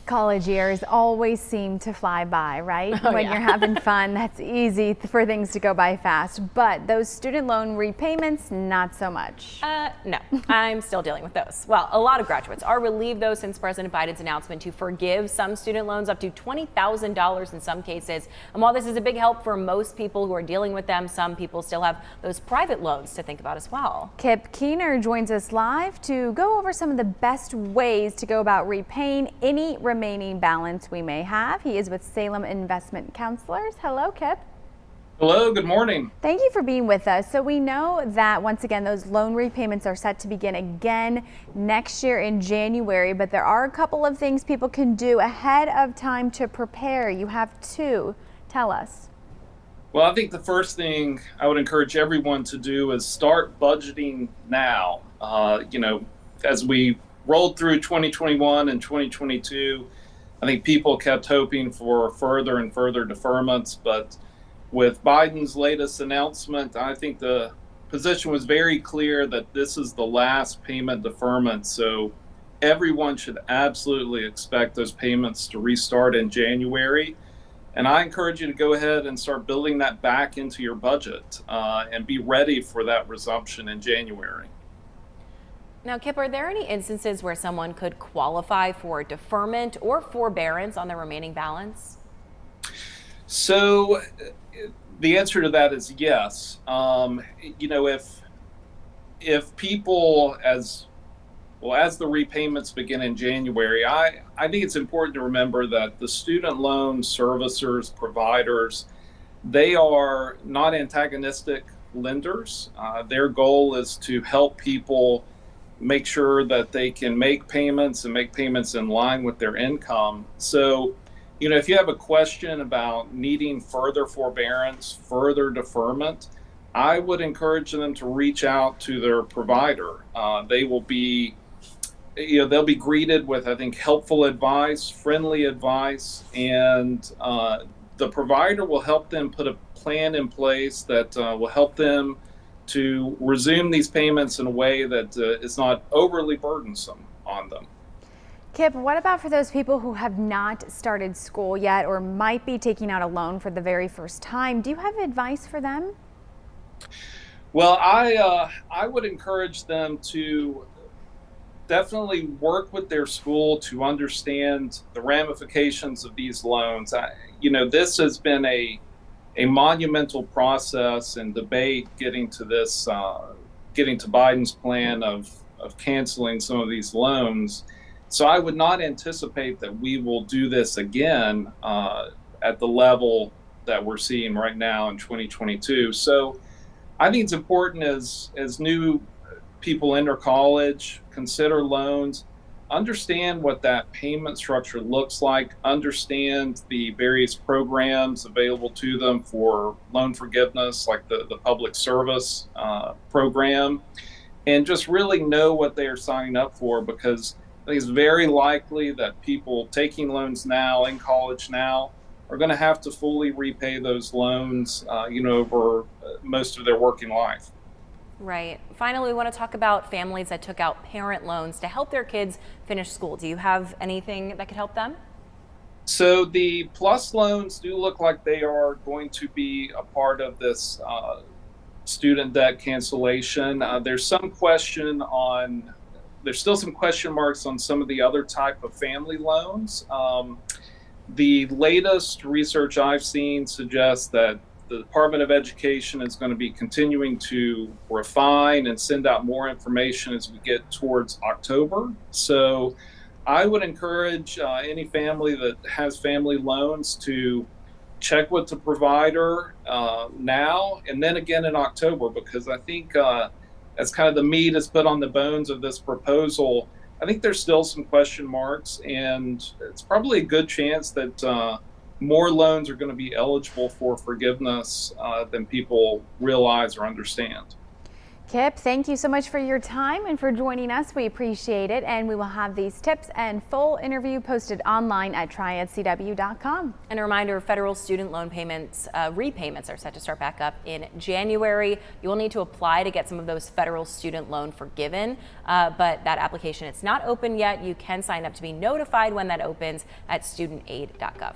College years always seem to fly by, right? Oh, when yeah. you're having fun, that's easy for things to go by fast. But those student loan repayments, not so much. No, I'm still dealing with those. Well, a lot of graduates are relieved though since President Biden's announcement to forgive some student loans up to $20,000 in some cases. And while this is a big help for most people who are dealing with them, some people still have those private loans to think about as well. Kip Keener joins us live to go over some of the best ways to go about repaying any remaining balance we may have. He is with Salem Investment Counselors. Hello, Kip. Hello, good morning. Thank you for being with us. So we know that once again, those loan repayments are set to begin again next year in January, but there are a couple of things people can do ahead of time to prepare. You have two. Tell us. Well, I think the first thing I would encourage everyone to do is start budgeting now. As we rolled through 2021 and 2022, I think people kept hoping for further and further deferments, but with Biden's latest announcement, I think the position was very clear that this is the last payment deferment. So everyone should absolutely expect those payments to restart in January. And I encourage you to go ahead and start building that back into your budget and be ready for that resumption in January. Now, Kip, are there any instances where someone could qualify for deferment or forbearance on their remaining balance? So the answer to that is yes. If people, as the repayments begin in January, I think it's important to remember that the student loan servicers, providers, they are not antagonistic lenders. Their goal is to help people make sure that they can make payments and make payments in line with their income. So, if you have a question about needing further forbearance, further deferment, I would encourage them to reach out to their provider. They'll be greeted with, I think, helpful advice, friendly advice, and the provider will help them put a plan in place that will help them to resume these payments in a way that is not overly burdensome on them. Kip, what about for those people who have not started school yet or might be taking out a loan for the very first time? Do you have advice for them? Well, I would encourage them to definitely work with their school to understand the ramifications of these loans. This has been a monumental process and debate getting to Biden's plan of canceling some of these loans. So I would not anticipate that we will do this again at the level that we're seeing right now in 2022. So I think it's important as new people enter college, consider loans, understand what that payment structure looks like, understand the various programs available to them for loan forgiveness, like the public service program, and just really know what they are signing up for, because I think it's very likely that people taking loans now in college now are going to have to fully repay those loans, over most of their working life. Right. Finally, we want to talk about families that took out parent loans to help their kids finish school. Do you have anything that could help them? So the PLUS loans do look like they are going to be a part of this student debt cancellation. There's still some question marks on some of the other type of family loans. The latest research I've seen suggests that the Department of Education is going to be continuing to refine and send out more information as we get towards October. So I would encourage any family that has family loans to check with the provider now and then again in October, because I think as kind of the meat is put on the bones of this proposal, I think there's still some question marks, and it's probably a good chance that more loans are going to be eligible for forgiveness than people realize or understand. Kip, thank you so much for your time and for joining us. We appreciate it. And we will have these tips and full interview posted online at triadcw.com. And a reminder, federal student loan payments, repayments are set to start back up in January. You will need to apply to get some of those federal student loan forgiven, but that application, it's not open yet. You can sign up to be notified when that opens at studentaid.gov.